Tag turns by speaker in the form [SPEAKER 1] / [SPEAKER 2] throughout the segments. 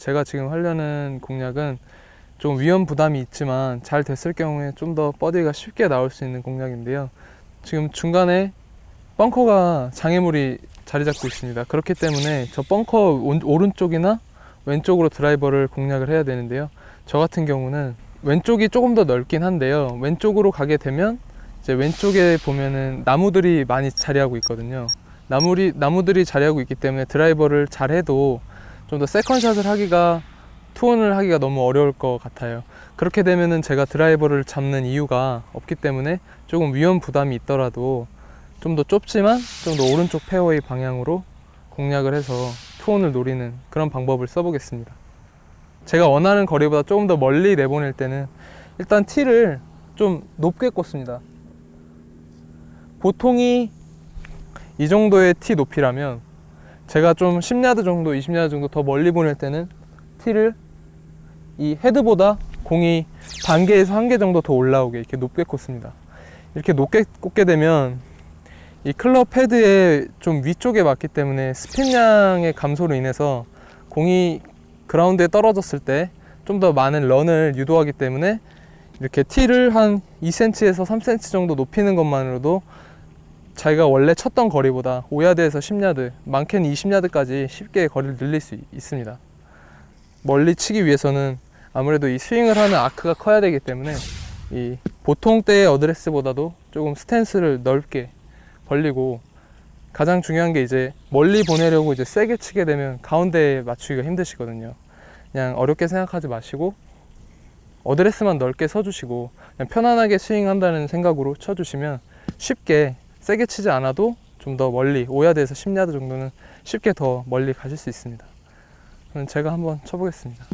[SPEAKER 1] 제가 지금 하려는 공략은 좀 위험 부담이 있지만 잘 됐을 경우에 좀 더 버디가 쉽게 나올 수 있는 공략인데요. 지금 중간에 벙커가 장애물이 자리 잡고 있습니다. 그렇기 때문에 저 벙커 오른쪽이나 왼쪽으로 드라이버를 공략을 해야 되는데요. 저 같은 경우는 왼쪽이 조금 더 넓긴 한데요. 왼쪽으로 가게 되면 이제 왼쪽에 보면은 나무들이 많이 자리하고 있거든요. 나무들이 자리하고 있기 때문에 드라이버를 잘 해도 좀 더 세컨샷을 하기가, 투혼을 하기가 너무 어려울 것 같아요. 그렇게 되면은 제가 드라이버를 잡는 이유가 없기 때문에 조금 위험 부담이 있더라도 좀 더 좁지만 좀 더 오른쪽 페어웨이 방향으로 공략을 해서 투혼을 노리는 그런 방법을 써보겠습니다. 제가 원하는 거리보다 조금 더 멀리 내보낼 때는 일단 티를 좀 높게 꽂습니다. 보통이 이 정도의 티 높이라면 제가 좀 10야드 정도, 20야드 정도 더 멀리 보낼 때는 티를 이 헤드보다 공이 반 개에서 한 개 정도 더 올라오게 이렇게 높게 꽂습니다. 이렇게 높게 꽂게 되면 이 클럽 헤드의 좀 위쪽에 맞기 때문에 스핀량의 감소로 인해서 공이 그라운드에 떨어졌을 때 좀 더 많은 런을 유도하기 때문에 이렇게 티를 한 2cm에서 3cm 정도 높이는 것만으로도 자기가 원래 쳤던 거리보다 5야드에서 10야드, 많게는 20야드까지 쉽게 거리를 늘릴 수 있습니다. 멀리 치기 위해서는 아무래도 이 스윙을 하는 아크가 커야 되기 때문에 이 보통 때의 어드레스보다도 조금 스탠스를 넓게 벌리고, 가장 중요한 게 이제 멀리 보내려고 이제 세게 치게 되면 가운데에 맞추기가 힘드시거든요. 그냥 어렵게 생각하지 마시고 어드레스만 넓게 서주시고 그냥 편안하게 스윙한다는 생각으로 쳐주시면 쉽게 세게 치지 않아도 좀 더 멀리 5야드에서 10야드 정도는 쉽게 더 멀리 가실 수 있습니다. 그럼 제가 한번 쳐보겠습니다.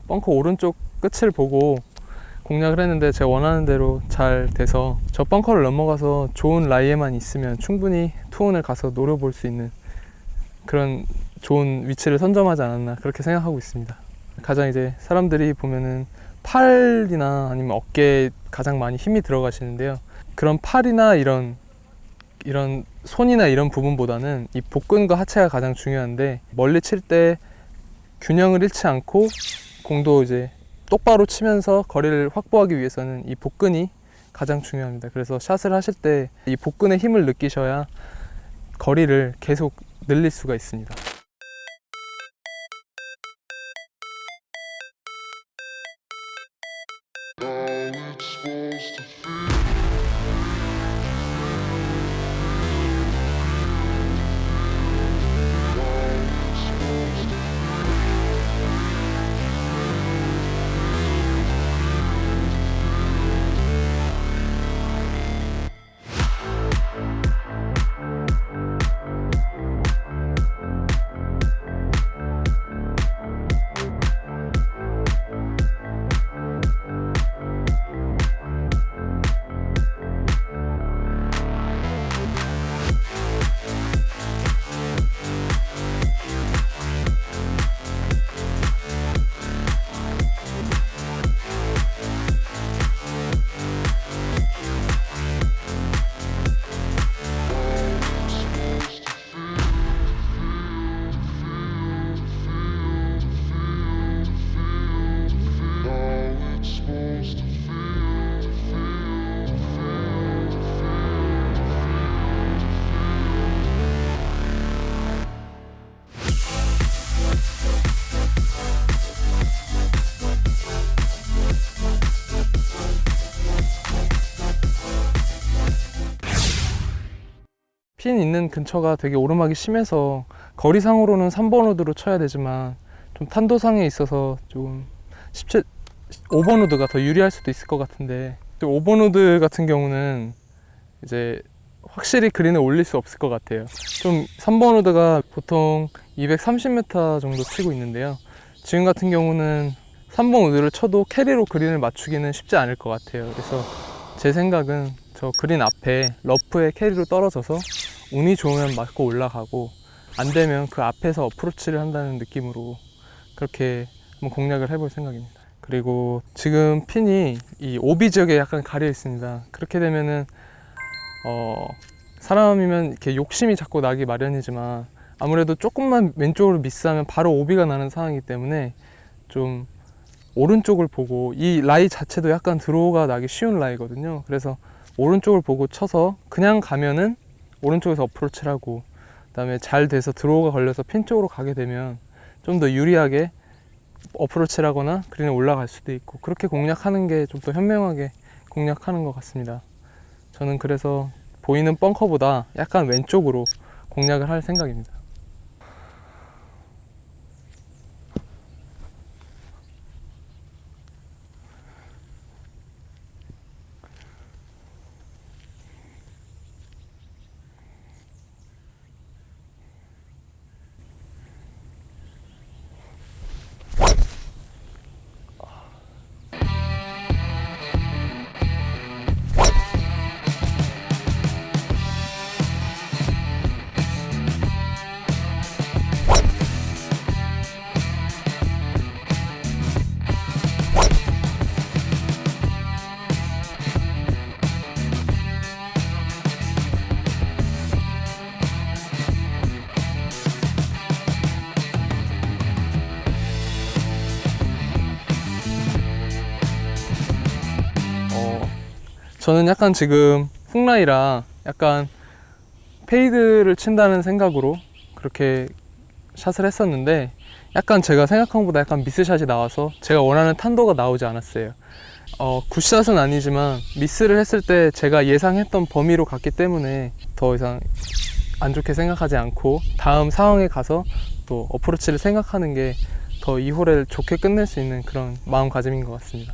[SPEAKER 1] 벙커 오른쪽 끝을 보고 공략을 했는데 제가 원하는 대로 잘 돼서 저 벙커를 넘어가서 좋은 라이에만 있으면 충분히 투혼을 가서 노려볼 수 있는 그런 좋은 위치를 선점하지 않았나 그렇게 생각하고 있습니다. 가장 이제 사람들이 보면은 팔이나 아니면 어깨에 가장 많이 힘이 들어가시는데요. 그런 팔이나 이런 손이나 이런 부분보다는 이 복근과 하체가 가장 중요한데, 멀리 칠 때 균형을 잃지 않고 공도 이제 똑바로 치면서 거리를 확보하기 위해서는 이 복근이 가장 중요합니다. 그래서 샷을 하실 때 이 복근의 힘을 느끼셔야 거리를 계속 늘릴 수가 있습니다. 핀 있는 근처가 되게 오르막이 심해서 거리상으로는 3번 우드로 쳐야 되지만 좀 탄도상에 있어서 좀 5번 우드가 더 유리할 수도 있을 것 같은데, 5번 우드 같은 경우는 이제 확실히 그린에 올릴 수 없을 것 같아요. 좀 3번 우드가 보통 230m 정도 치고 있는데요. 지금 같은 경우는 3번 우드를 쳐도 캐리로 그린을 맞추기는 쉽지 않을 것 같아요. 그래서 제 생각은 저 그린 앞에 러프에 캐리로 떨어져서 운이 좋으면 맞고 올라가고 안 되면 그 앞에서 어프로치를 한다는 느낌으로 그렇게 한번 공략을 해볼 생각입니다. 그리고 지금 핀이 이 오비 지역에 약간 가려 있습니다. 그렇게 되면은 사람이면 이렇게 욕심이 자꾸 나기 마련이지만 아무래도 조금만 왼쪽으로 미스하면 바로 오비가 나는 상황이기 때문에 좀 오른쪽을 보고, 이 라이 자체도 약간 드로우가 나기 쉬운 라이거든요. 그래서 오른쪽을 보고 쳐서 그냥 가면은 오른쪽에서 어프로치를 하고, 그 다음에 잘 돼서 드로우가 걸려서 핀 쪽으로 가게 되면 좀 더 유리하게 어프로치를 하거나 그린에 올라갈 수도 있고, 그렇게 공략하는 게 좀 더 현명하게 공략하는 것 같습니다. 저는 그래서 보이는 벙커보다 약간 왼쪽으로 공략을 할 생각입니다. 저는 약간 지금 훅라이라 약간 페이드를 친다는 생각으로 그렇게 샷을 했었는데, 약간 제가 생각한 것보다 약간 미스샷이 나와서 제가 원하는 탄도가 나오지 않았어요. 굿샷은 아니지만 미스를 했을 때 제가 예상했던 범위로 갔기 때문에 더 이상 안 좋게 생각하지 않고 다음 상황에 가서 또 어프로치를 생각하는 게 더 이 홀을 좋게 끝낼 수 있는 그런 마음가짐인 것 같습니다.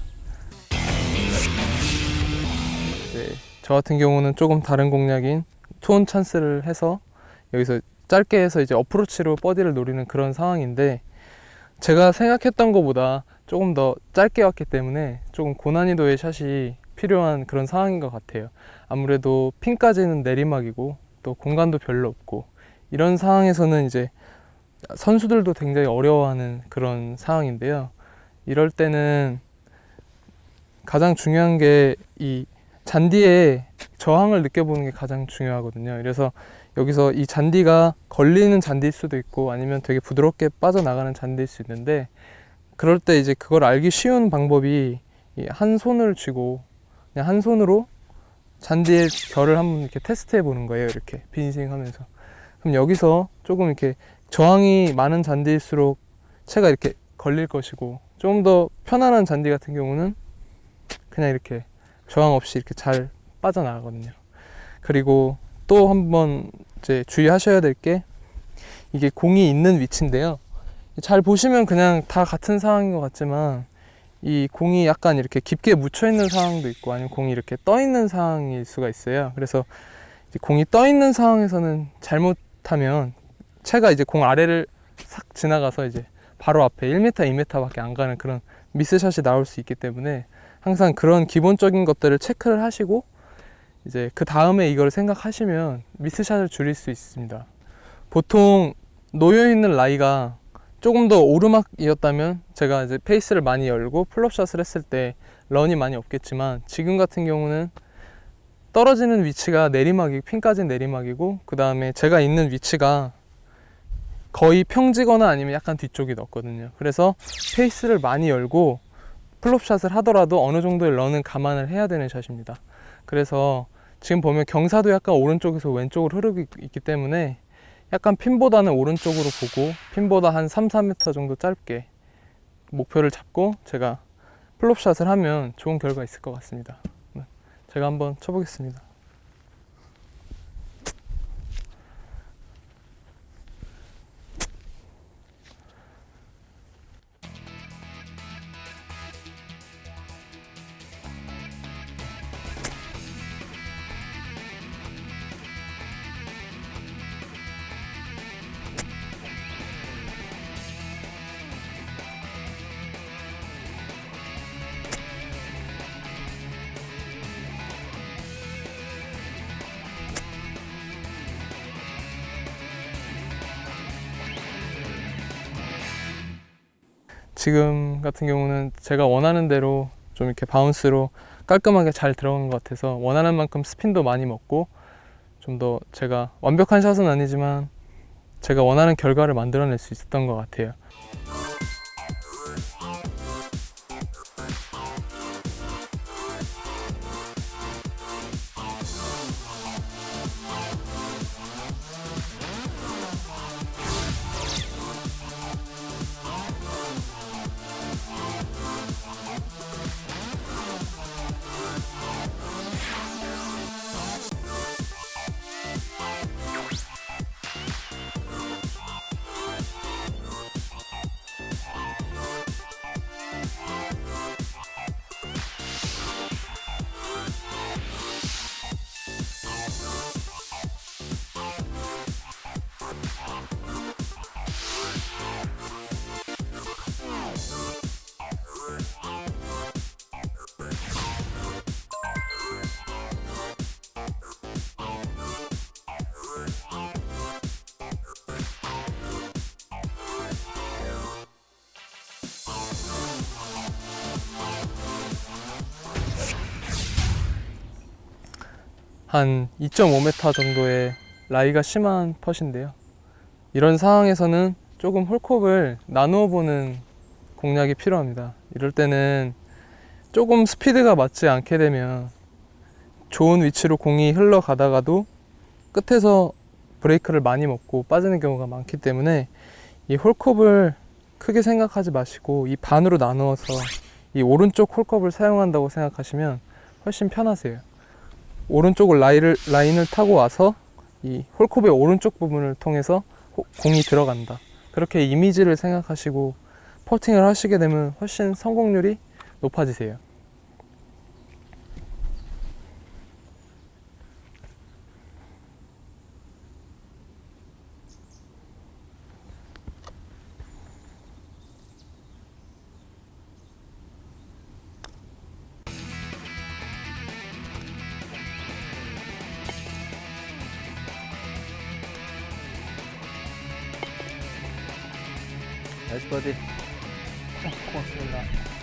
[SPEAKER 1] 네, 저 같은 경우는 조금 다른 공략인 투온 찬스를 해서 여기서 짧게 해서 이제 어프로치로 버디를 노리는 그런 상황인데, 제가 생각했던 것보다 조금 더 짧게 왔기 때문에 조금 고난이도의 샷이 필요한 그런 상황인 것 같아요. 아무래도 핀까지는 내리막이고 또 공간도 별로 없고, 이런 상황에서는 이제 선수들도 굉장히 어려워하는 그런 상황인데요. 이럴 때는 가장 중요한 게 이 잔디의 저항을 느껴보는 게 가장 중요하거든요. 그래서 여기서 이 잔디가 걸리는 잔디일 수도 있고 아니면 되게 부드럽게 빠져나가는 잔디일 수 있는데, 그럴 때 이제 그걸 알기 쉬운 방법이 한 손을 쥐고 그냥 한 손으로 잔디의 결을 한번 이렇게 테스트 해 보는 거예요. 이렇게 빈스윙 하면서. 그럼 여기서 조금 이렇게 저항이 많은 잔디일수록 채가 이렇게 걸릴 것이고, 좀 더 편안한 잔디 같은 경우는 그냥 이렇게 저항 없이 이렇게 잘 빠져나가거든요. 그리고 또 한번 이제 주의하셔야 될 게, 이게 공이 있는 위치인데요. 잘 보시면 그냥 다 같은 상황인 것 같지만 이 공이 약간 이렇게 깊게 묻혀 있는 상황도 있고 아니면 공이 이렇게 떠 있는 상황일 수가 있어요. 그래서 이제 공이 떠 있는 상황에서는 잘못하면 채가 이제 공 아래를 싹 지나가서 이제 바로 앞에 1m, 2m밖에 안 가는 그런 미스샷이 나올 수 있기 때문에 항상 그런 기본적인 것들을 체크를 하시고 이제 그 다음에 이걸 생각하시면 미스샷을 줄일 수 있습니다. 보통 놓여있는 라이가 조금 더 오르막이었다면 제가 이제 페이스를 많이 열고 플롭샷을 했을 때 런이 많이 없겠지만, 지금 같은 경우는 떨어지는 위치가 내리막이, 핀까지는 내리막이고 그 다음에 제가 있는 위치가 거의 평지거나 아니면 약간 뒤쪽이 넣었거든요. 그래서 페이스를 많이 열고 플롭샷을 하더라도 어느 정도의 런은 감안을 해야 되는 샷입니다. 그래서 지금 보면 경사도 약간 오른쪽에서 왼쪽으로 흐르고 있기 때문에 약간 핀보다는 오른쪽으로 보고 핀보다 한 3, 4m 정도 짧게 목표를 잡고 제가 플롭샷을 하면 좋은 결과 있을 것 같습니다. 제가 한번 쳐보겠습니다. 지금 같은 경우는 제가 원하는 대로 좀 이렇게 바운스로 깔끔하게 잘 들어간 것 같아서 원하는 만큼 스핀도 많이 먹고 좀 더 제가 완벽한 샷은 아니지만 제가 원하는 결과를 만들어낼 수 있었던 것 같아요. 한 2.5m 정도의 라이가 심한 펫인데요. 이런 상황에서는 조금 홀컵을 나누어 보는 공략이 필요합니다. 이럴 때는 조금 스피드가 맞지 않게 되면 좋은 위치로 공이 흘러가다가도 끝에서 브레이크를 많이 먹고 빠지는 경우가 많기 때문에 이 홀컵을 크게 생각하지 마시고 이 반으로 나누어서 이 오른쪽 홀컵을 사용한다고 생각하시면 훨씬 편하세요. 오른쪽을 라인을 타고 와서 이 홀컵의 오른쪽 부분을 통해서 공이 들어간다. 그렇게 이미지를 생각하시고 퍼팅을 하시게 되면 훨씬 성공률이 높아지세요. 나이스 버디. 고맙습니다.